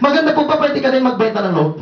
Maganda po ba pwede ka rin magbenta ng load?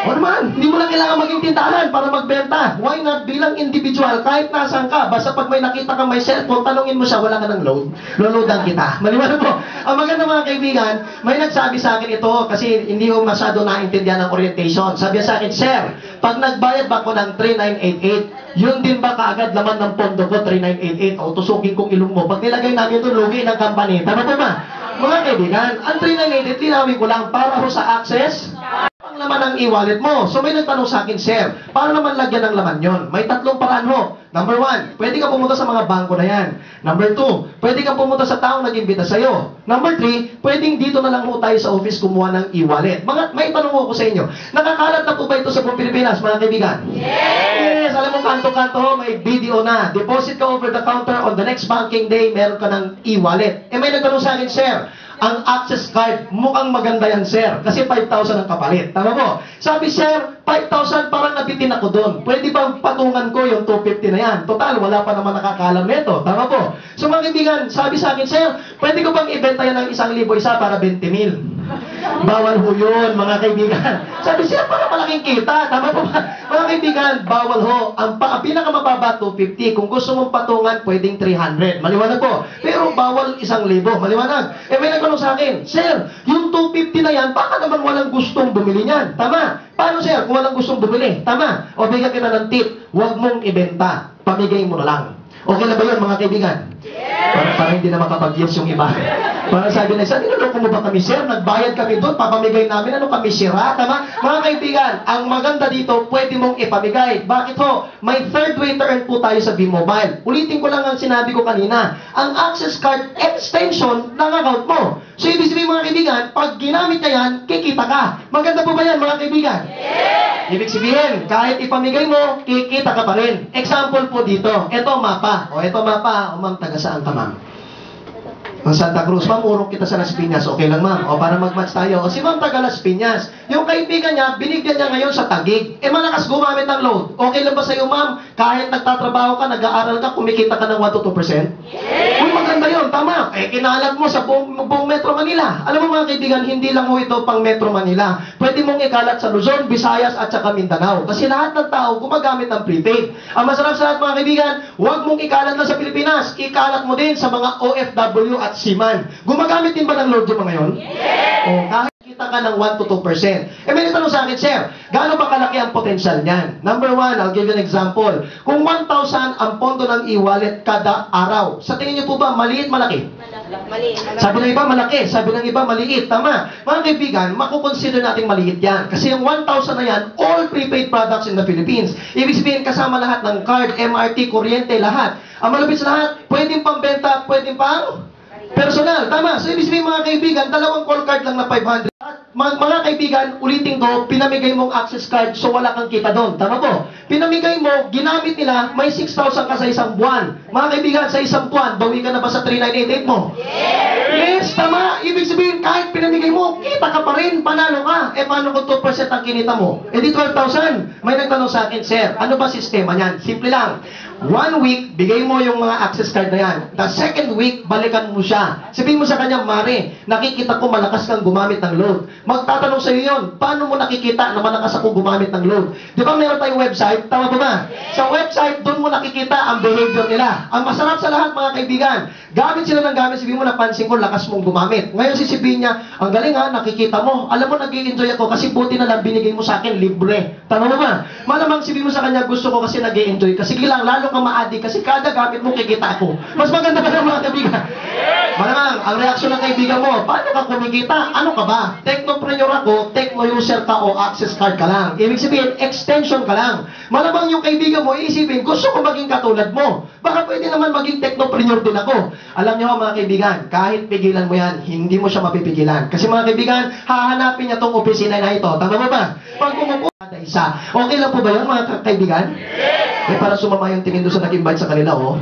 O naman, hindi mo lang kailangan maging tindahan para magbenta. Why not bilang individual, kahit nasan ka, basta pag may nakita kang may cellphone, tanungin mo siya, wala ka ng load. Loloadan kita. Maliwanag po. Ang maganda mga kaibigan, may nagsabi sa akin ito kasi hindi ko masyado naintindihan ng orientation. Sabi sa akin, Sir, pag nagbayad ba ko ng 3988, yun din ba kaagad laman ng pondo ko, 3988, o tusukin kong ilong mo? Pag nilagay namin ito, lugi ng company. Tama po ba? Mga kaibigan, ang 3988, linawin ko lang para ho sa access, ang laman ng e-wallet mo. So may nagtanong sa akin, Sir, paano naman lagyan ng laman yon? May tatlong paraan ho. Number 1, pwede kang pumunta sa mga bangko na yan. Number 2, pwede kang pumunta sa taong nag-imbita sa'yo. Number 3, pwedeng dito na lang ho tayo sa office kumuha ng e-wallet. May tanong ko sa inyo, nakakalat na po ba ito sa buong Pilipinas, mga kaibigan? Yes! Alam mo, kanto-kanto ho, may video na. Deposit ka over the counter on the next banking day, meron ka ng e-wallet. May nagtanong sa akin, Sir, ang access card, mukhang maganda yan, Sir. Kasi 5,000 ang kapalit. Tama mo? Sabi, Sir, 5,000 parang nabitin ako doon. Pwede bang patungan ko yung 250 na yan? Total, wala pa naman nakakalam nito. Tama po? So mga kaibigan, sabi sa akin, Sir, pwede ko bang ibenta yan ng 1,000 isa para 20,000? Bawal ho yun, mga kaibigan. Sabi, Sir, para malaking kita. Tama po ba? Mga kaibigan, bawal ho. Ang pinakamababa, 250. Kung gusto mong patungan, pwedeng 300. Maliwanag po. Pero bawal 1,000. Maliwanag. May nagtanong sa akin, Sir, yung 250 na yan, baka naman walang gustong bumili niyan. Tama. Paano, Sir, kung walang gustong bumili? Tama. O bigyan kita ng tip, huwag mong ibenta. Pamigay mo na lang. Okay na ba yun, mga kaibigan? Para hindi na makapag-yes yung iba. Para sabi na isa, niloloko mo ba kami, Sir? Nagbayad kami doon, papamigay namin, ano kami, sira? Tama? Mga kaibigan, ang maganda dito, pwede mong ipamigay. Bakit ho? May third way to earn po tayo sa B-Mobile. Ulitin ko lang ang sinabi ko kanina. Ang access card extension ng account mo. So, ibig sabihin mga kaibigan, pag ginamit niya yan, kikita ka. Maganda po ba yan, mga kaibigan? Ibig sabihin, kahit ipamigay mo, kikita ka pa rin. Example po dito, ito mapa. O ito mapa, o ma'am, taga saan ka, ma'am? Ang Santa Cruz, ma'am, urok kita sa Las Piñas. Okay lang, ma'am. O para mag-match tayo. O si ma'am taga Las Piñas. Yung kaibigan niya, binigyan niya ngayon sa Taguig. Malakas gumamit ng load. Okay lang ba sa'yo, ma'am? Kahit nagtatrabaho ka, nag-aaral ka, kumikita ka ng 1 to 2%? Uy, maganda yun. Tama. Kinalat mo sa buong Metro Manila. Alam mo mga kaibigan, hindi lang mo ito pang Metro Manila. Pwede mong ikalat sa Luzon, Visayas, at saka Mindanao. Kasi lahat ng tao gumagamit ng prepaid. Ang masarap sa lahat mga kaibigan, huwag mong ikalat lang sa Pilipinas. Ikalat mo din sa mga OFW at Siman. Gumagamit din ba ng load yung mga yun? O, kahit kita ka ng 1 to 2%. May natanong sa akin, Sir, gaano ba kalaki ang potential niyan? Number 1, I'll give you an example. Kung 1,000 ang pondo ng e-wallet kada araw, sa tingin niyo po ba, maliit, malaki? Maliit. Sabi ng iba, malaki. Sabi ng iba, maliit. Tama. Mga kaibigan, makukonsider natin maliit yan. Kasi yung 1,000 na yan, all prepaid products in the Philippines. Ibig sabihin, kasama lahat ng card, MRT, kuryente, lahat. Ang malapit sa lahat, pwedeng pambenta, pwedeng pang personal. Tama. So, ibig sabihin mga kaibigan, dalawang call card lang na 500. At mga kaibigan, ulitin ko, pinamigay mong access card so wala kang kita doon. Tama po? Pinamigay mo, ginamit nila, may 6,000 ka sa isang buwan. Mga kaibigan, sa isang buwan, bawi ka na ba sa 3988 mo? Yes, tama. Ibig sabihin, kahit pinamigay mo, kita ka pa rin, panalo ka. Paano kung 2% ang kinita mo? Di 12,000. May nagtanong sa akin, Sir, ano ba sistema niyan? Simple lang. 1 week, bigay mo yung mga access card na yan. The second week, balikan mo siya. Sabihin mo sa kanya, Mare, nakikita ko malakas kang gumamit ng load. Magtatanong sa iyo yun, paano mo nakikita na malakas ako gumamit ng load? Di ba meron tayong website? Tama ba ba? Sa website, doon mo nakikita ang behavior nila. Ang masarap sa lahat, mga kaibigan, gamit sila ng gamit, sabihin mo, napansin ko, lakas mong gumamit. Ngayon sisibihin niya, ang galing ha, nakikita mo. Alam mo, nag-i-enjoy ako kasi buti na lang binigay mo sa akin libre. Tama ba ba? Malamang sabihin mo sa kanya, gusto ko kasi nag-i-enjoy. Kasi lang, lalo ka ma-addict kasi kada gamit mo kikita ako. Mas maganda ka ng mga kaibigan. Malamang, ang reaksyon ng kaibigan mo, paano ka kumikita? Ano ka ba? Technopreneur ako, techno user ka o access card ka lang. Ibig sabihin, extension ka lang. Malamang yung kaibigan mo, iisipin, gusto ko maging katulad mo. Baka pwede naman maging technopreneur din ako. Alam niyo mga kaibigan, kahit pigilan mo yan, hindi mo siya mapipigilan. Kasi mga kaibigan, hahanapin niya tong opisina na ito. Tama ba ba? Pag umupo, kada isa. Okay lang po ba yun mga kaibigan? Para sumama yung tingin doon sa nag-invite sa kanila, oh.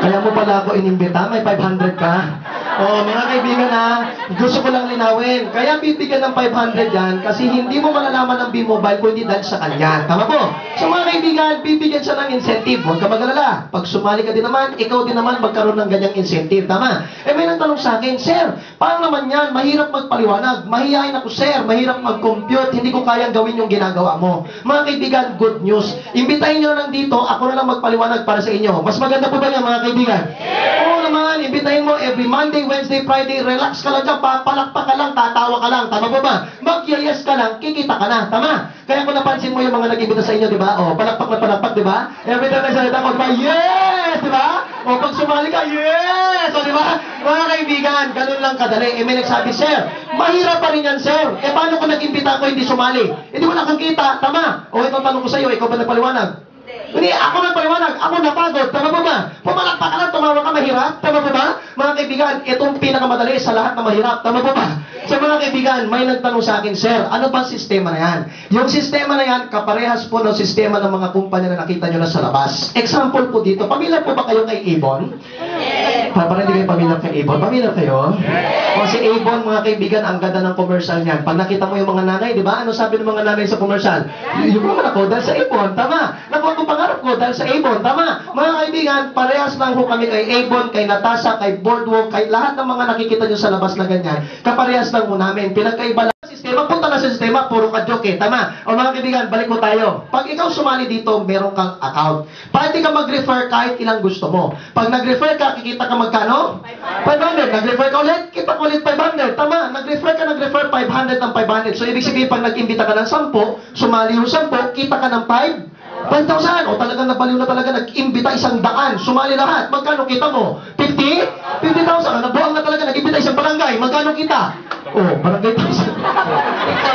Kaya mo pala ako inimbita, may 500 ka. Oh, mga kaibigan ha, gusto ko lang linawin. Kaya bibigyan ng 500 yan kasi hindi mo malalaman ng B-Mobile kung hindi dahil sa kanya. Tama po? So mga kaibigan, bibigyan siya ng incentive. Huwag ka mag-alala. Pag sumali ka din naman, ikaw din naman magkaroon ng ganyang incentive. Tama? Eh may nagtanong sa akin, Sir, paano naman yan? Mahirap magpaliwanag. Mahihain ako, Sir. Mahirap mag-compute. Hindi ko kayang gawin yung ginagawa mo. Mga kaibigan, good news. Imbitahin nyo lang dito, ako na lang magpaliwanag para sa inyo. Mas maganda po ba yan, mga kaibigan? Oo naman, imbitahin mo every Monday, Wednesday, Friday, relax ka lang dyan, palakpak ka lang, tatawa ka lang. Tama po ba? Mag-yes ka lang, kikita ka na. Tama? Kaya kung napansin mo yung mga nag-imbita sa inyo, di ba? O, palakpak na palakpak, di ba? Every time na salita ko, di ba? Yes! Di ba? O, pag sumali ka, yes! O, di ba? Mga kaibigan, ganun lang kadali. Eh, may nagsabi, Sir, mahirap pa rin yan, Sir. Eh, paano kung nag-imbita ako hindi sumali? Hindi mo na kung kita. Tama? O, itong tanong ko sa iyo, ikaw ba nagpaliwanag? Hindi, ako nagpaliwanag. Ako napagod. Tama po ba? Pumalakpak ka lang, tumawa ka, mahirap. Tama po ba? Mga kaibigan, itong pinakamadali sa lahat na mahirap. Tama po ba? So mga kaibigan, may nagtanong sa akin, Sir, ano ba sistema na yan? Yung sistema na yan, kaparehas po ng sistema ng mga kumpanya na nakita nyo na sa labas. Example po dito, pamilyar po ba kayo kay Avon? Parang hindi kayo pamilyar kay Avon. Pamilyar kayo? O si Avon, mga kaibigan, ang ganda ng commercial niyan. Pag nakita mo yung mga nanay, di ba? Ano sabi ng mga nanay sa commercial? Yung mga ako, dahil sa Avon, tama. Nakuha ko pangarap ko dahil sa Avon, tama. Mga kaibigan, parehas lang po kami kay Avon, kay Natasha, kay Boardwalk, kay lahat ng mga nakikita nyo sa labas na ganyan. Kaparehas lang po namin. Pinagkaiba lang sistema, punta na sa sistema, puro ka joke eh. Tama. O mga kaibigan, balik mo tayo. Pag ikaw sumali dito, meron kang account. Pwede ka mag-refer kahit ilang gusto mo. Pag nag-refer ka, kikita ka magkano? 500. Nag-refer ka ulit, kita ko ulit 500. Tama. Nag-refer 500 ng 500. So, ibig sabihin, pag nag-imbita ka ng 10, sumali yung 10, kita ka ng 5,000. O talagang nabaliw na talaga, nag-imbita 100. Sumali lahat. Magkano kita mo? 50,000. Nabuang na talaga, nag-imbita isang barangay. Magkano kita? Oh, barangay pa.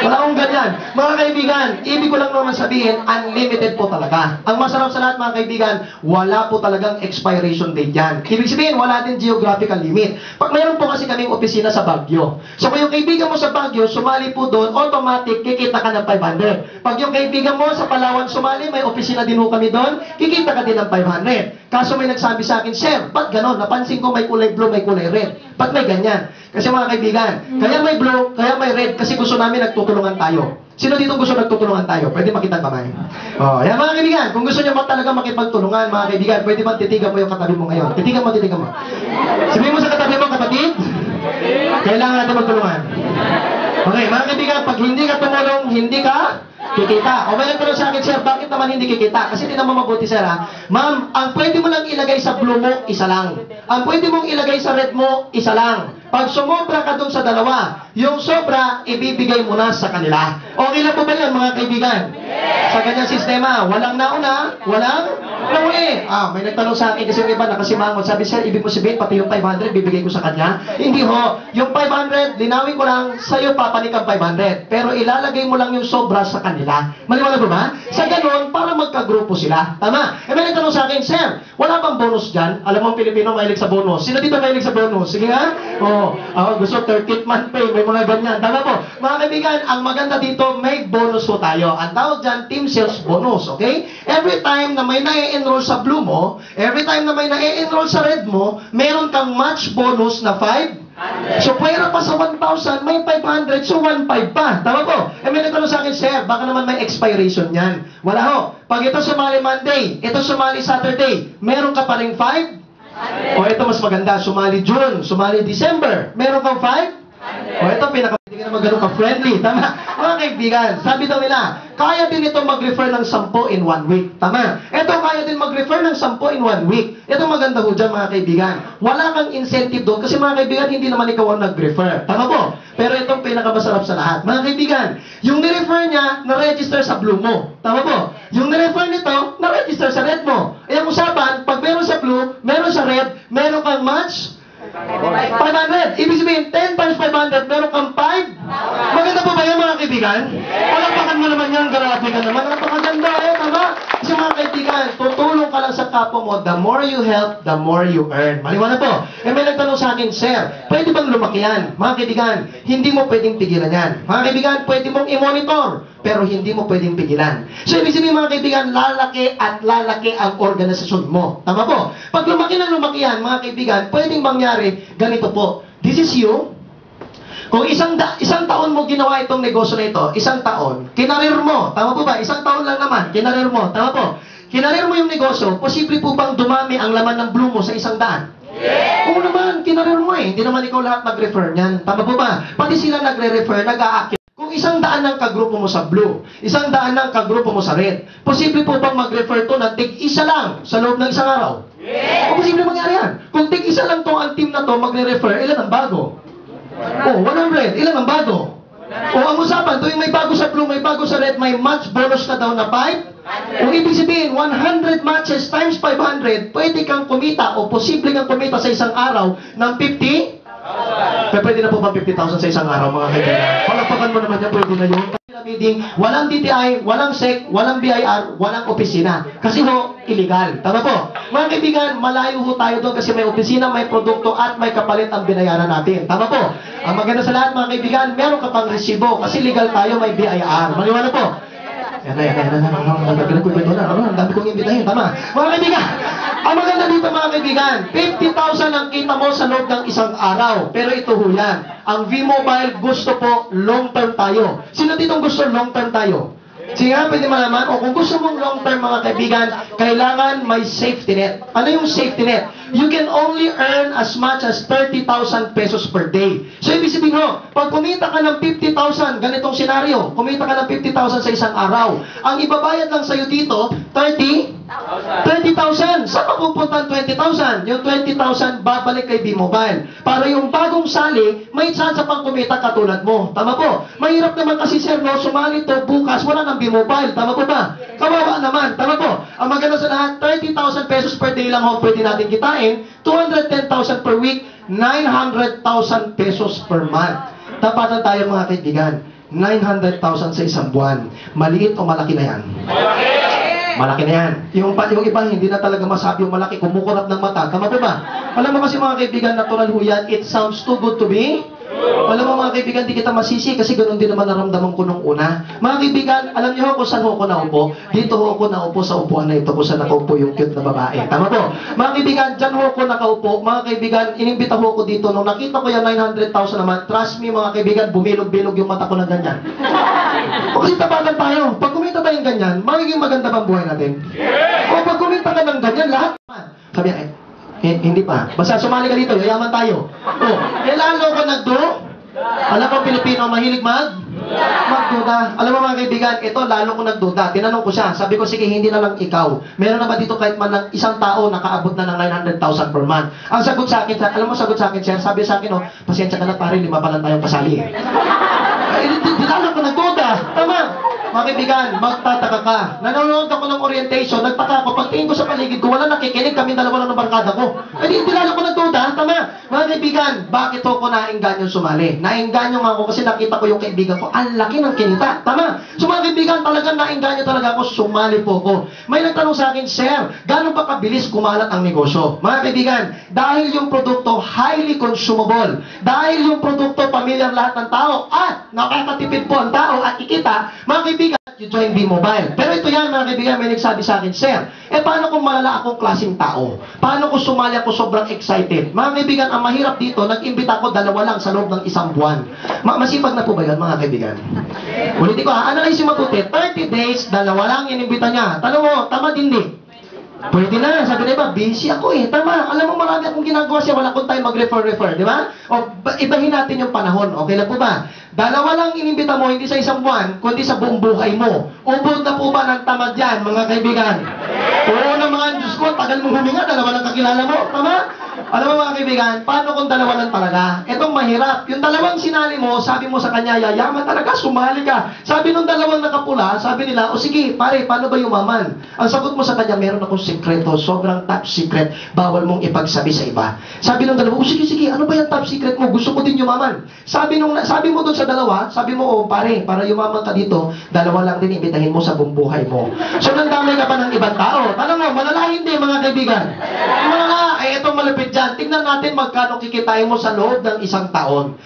Wala akong ganyan. Mga kaibigan, ibig ko lang naman sabihin, unlimited po talaga. Ang masarap sa lahat, mga kaibigan, wala po talagang expiration date yan. Ibig sabihin, wala din geographical limit. Pag mayroon po kasi kaming opisina sa Baguio. So, kung yung kaibigan mo sa Baguio, sumali po doon, automatic, kikita ka ng 500. Pag yung kaibigan mo sa Palawan sumali, may opisina din po kami doon, kikita ka din ng 500. Kaso may nagsabi sa akin, Sir, ba't ganon? Napansin ko may kulay blue, may kulay red. Ba't may ganyan? Kasi mga kaibigan, kaya may blue, kaya may red, kasi gusto namin nagtutulungan tayo. Sino dito gusto nagtutulungan tayo? Pwede makita kamay. Oh, yan mga kaibigan, kung gusto niyo talaga makipagtulungan, mga kaibigan, pwede ba titigan mo yung katabi mo ngayon? Titigan mo. Sabihin mo sa katabi mo, kapatid, kailangan natin magtulungan. Okay, mga kaibigan, pag hindi ka tumulong, hindi ka kikita. O may nagtanong sa akin, Sir, bakit naman hindi kikita? Kasi di naman mabuti, Sir, ha? Ma'am, ang pwede mo lang ilagay sa blue mo, isa lang. Ang pwede mong ilagay sa red mo, isa lang. Pag sumobra ka dun sa dalawa, yung sobra, ibibigay mo na sa kanila. Okay na po ba yan, mga kaibigan? Sa ganyang sistema, walang nauna, walang nauli. May nagtanong sa akin kasi yung iba nakasimangot. Sabi, Sir, ibig mo sabihin, pati yung 500, bibigay ko sa kanya? Hindi ho. Yung 500, linawin ko lang, sa'yo papanik ang 500. Pero ilalagay mo lang yung sobra sa kanila. Maliwanag ba ba? Sa ganun, para magkagrupo sila. Tama? May nagtanong sa akin, Sir, wala bang bonus dyan? Alam mo, ang Pilipino mahilig sa bonus. Sino dito mahilig sa bonus? Sige nga. Gusto 30th month pay, may mga ganyan. Tama po. Mga kaibigan, ang maganda dito, may bonus po tayo. Ang tawag dyan, team sales bonus. Okay? Every time na may na-enroll sa blue mo, every time na may na-enroll sa red mo, meron kang match bonus na 5. So, pwera pa sa 1,000, may 500, so 1,500 pa. Tama po? May nagtanong sa akin, Sir, baka naman may expiration yan. Wala ho. Pag ito sumali Monday, ito sumali Saturday, meron ka pa rin 5? O ito mas maganda, sumali June, sumali December, meron kang 5? O ito, hindi ka naman ganun ka-friendly. Tama? Mga kaibigan, sabi daw nila, kaya din ito mag-refer ng 10 in 1 week. Tama? Ito, kaya din mag-refer ng 10 in 1 week. Ito maganda ho dyan, mga kaibigan. Wala kang incentive doon kasi mga kaibigan, hindi naman ikaw ang nag-refer. Tama po? Pero itong pinakamasarap sa lahat. Mga kaibigan, yung nirefer niya, na-register sa blue mo. Tama po? Yung nirefer nito, na-register sa red mo. E ang usapan, pag meron sa blue, meron sa red, meron kang match 500. Ibig sabihin, 10 times 500, meron kang 5? Maganda po ba yan, mga kaibigan? Palakpakan mo naman yan, grabe ka naman. Napakaganda tama? Kasi mga kaibigan, tutulong ka lang sa kapwa mo, the more you help, the more you earn. Maliwanag po. May nagtanong nagtanong sa akin, Sir, pwede bang lumaki yan? Mga kaibigan, hindi mo pwedeng pigilan yan. Mga kaibigan, pwede mong i-monitor, pero hindi mo pwedeng pigilan. So, ibig sabihin mga kaibigan, lalaki at lalaki ang organisasyon mo. Tama po? Pag lumaki ng lumaki yan, mga kaibigan, pwedeng mangyari, ganito po. This is you. Kung isang taon mo ginawa itong negosyo na ito, isang taon, kinarir mo, tama po ba? Isang taon lang naman, kinarir mo, tama po? Kinarir mo yung negosyo, posible po bang dumami ang laman ng Blue mo sa 100? Yes! Oo naman, kinarir mo eh. Hindi naman ikaw lahat nag-refer niyan. Tama po ba? Pati sila nagre-refer, nag-aakit. Kung 100 ng kagrupo mo sa Blue, 100 ng kagrupo mo sa Red, posible po bang mag-refer to na tig-isa lang sa loob ng isang araw? Yes! O posible mangyari yan. Kung tig-isa lang to ang team na to magre-refer, ilan ang bago? Oh, 100. Ilan ang bago? O ang usapan, tuwing may bago sa Blue, may bago sa Red, may match bonus ka daw na 5. Kung ibig sabihin, 100 matches times 500, pwede kang kumita o posible kang kumita sa isang araw ng 50? Pwede na po ba 50,000 sa isang araw, mga kaibigan? Palagpakan mo naman yan, pwede na yun. Meeting, walang DTI, walang SEC, walang BIR, walang opisina. Kasi ho, illegal. Tama po? Mga kaibigan, malayo ho tayo doon kasi may opisina, may produkto, at may kapalit ang binayaran natin. Tama po? Ang maganda sa lahat, mga kaibigan, meron ka pang resibo kasi legal tayo, may BIR. Maliwanag po? Yan na. Ang dami kong imbitahin. Tama. Mga kaibigan, ang maganda dito mga kaibigan, 50,000 ang kita mo sa loob ng isang araw. Pero ito ho yan. Ang V-Mobile gusto po long term tayo. Sino ditong gusto long term tayo? Sige nga, pwede malaman. O kung gusto mong long term mga kaibigan, kailangan may safety net. Ano yung safety net? You can only earn as much as 30,000 pesos per day. So, ibig sabihin ho, pag kumita ka ng 50,000, ganitong senaryo, kumita ka ng 50,000 sa isang araw, ang ibabayad lang sa'yo dito, 30,000. Saan mapupunta ang 20,000? Yung 20,000 babalik kay B-Mobile. Para yung bagong sali, may chance pang kumita katulad mo. Tama po? Mahirap naman kasi sir, no, sumali to bukas, wala ng B-Mobile. Tama po ba? Kawawa naman. Tama po? Ang maganda sa lahat, 30,000 pesos per day lang ho pwede natin kitain. 210,000 per week, 900,000 pesos per month. Tapatan tayo mga kaibigan. 900,000 sa isang buwan. Maliit o malaki na yan? Malaki na yan. Yung iba, hindi na talaga masabi yung malaki, kumukurap ng mata. Tama po ba? Alam mo kasi mga kaibigan, natural ho yan, it sounds too good to be. Alam mo mga kaibigan, di kita masisi kasi ganoon din naman naramdaman ko nung una. Mga kaibigan, alam niyo kung saan ako naupo? Dito ako naupo sa upuan na ito kung saan nakaupo yung cute na babae. Tama po? Mga kaibigan, dyan ako nakaupo. Mga kaibigan, inimbita ko dito. Nung nakita ko yung 900,000 naman, trust me mga kaibigan, bumilog-bilog yung mata ko na ganyan. O kasi tabagan tayo. Pag kumita tayong ganyan, magiging maganda bang buhay natin? O pag kumita ka ng ganyan, lahat naman. Sabi niya, hindi pa. Basta sumali ka dito, yayaman tayo. Oh, lalo ka nagdo? Alam ko Pilipino, mahilig magduda. Alam mo mga kaibigan, ito lalo ko nagduda. Tinanong ko siya, sabi ko, sige, hindi na lang ikaw. Meron na ba dito kahit man lang isang tao nakaabot na ng 900,000 per month? Ang sagot sa akin, alam mo sagot sa akin, sir, sabi sa akin, oh, pasensya ka na pare, 5 pa lang tayong kasali. Lalo ko nagduda. Tama. Mga kaibigan, magtataka ka. Nanonood ako ng orientation, nagtaka ako, pagtingin ko sa paligid ko, wala nakikinig, kami dalawa lang ng barkada ko. Hindi lalo ko nagduda, tama. Mga kaibigan, bakit ako nainganyo sumali? Nainganyo nga ako kasi nakita ko yung kaibigan ko, ang laki ng kinita, tama. So mga kaibigan, talagang nainganyo talaga ako, sumali po ko. May nagtanong sa akin, Sir, gano'n ba kabilis kumalat ang negosyo? Mga kaibigan, dahil yung produkto highly consumable, dahil yung produkto pamilyar lahat ng tao, at nakakatipid po ang tao at ikita, mga kaibigan, you join B-Mobile. Pero ito yan, mga kaibigan, may nagsabi sa akin, Sir, paano kung malala akong klaseng tao? Paano kung sumali ako sobrang excited? Mga kaibigan, ang mahirap dito, nag-imbita ko 2 lang sa loob ng isang buwan. Masipag na po ba yan, mga kaibigan? Ulitin ko ha, analyze yung mabuti, 30 days, 2 lang inimbita niya. Tanong mo, tama hindi? Pwede na, sabi na iba, busy ako eh. Tama, alam mo marami akong ginagawa siya, wala akong time mag-refer, di ba? O, ibahin natin yung panahon, okay lang po ba? 2 lang inimbita mo, hindi sa isang buwan, kundi sa buong buhay mo. Ubod na po ba ng tamad yan, mga kaibigan? Oo naman, Diyos ko, tagal mong huminga, 2 lang kakilala mo, tama? Alam mo mga kaibigan, paano kung 2 lang talaga? Itong mahirap. Yung 2 sinali mo, sabi mo sa kanya, yayaman talaga, sumali ka. Sabi nung 2 nakapula, sabi nila, o sige, pare, paano ba yumaman? Ang sagot mo sa kanya, meron akong sikreto, sobrang top secret, bawal mong ipagsabi sa iba. Sabi nung 2, o sige, ano ba yung top secret mo? Gusto ko din yumaman. Sabi mo doon sa 2, sabi mo, oh pare, para yumaman ka dito, 2 lang din ibitahin mo sa buong buhay mo. So nandamay ka pa ng ibang tao. Tanong mo, malala hindi mga kaibigan? Malala, itong malapit dyan. Yan, tingnan natin magkano kikitain mo sa loob ng isang taon.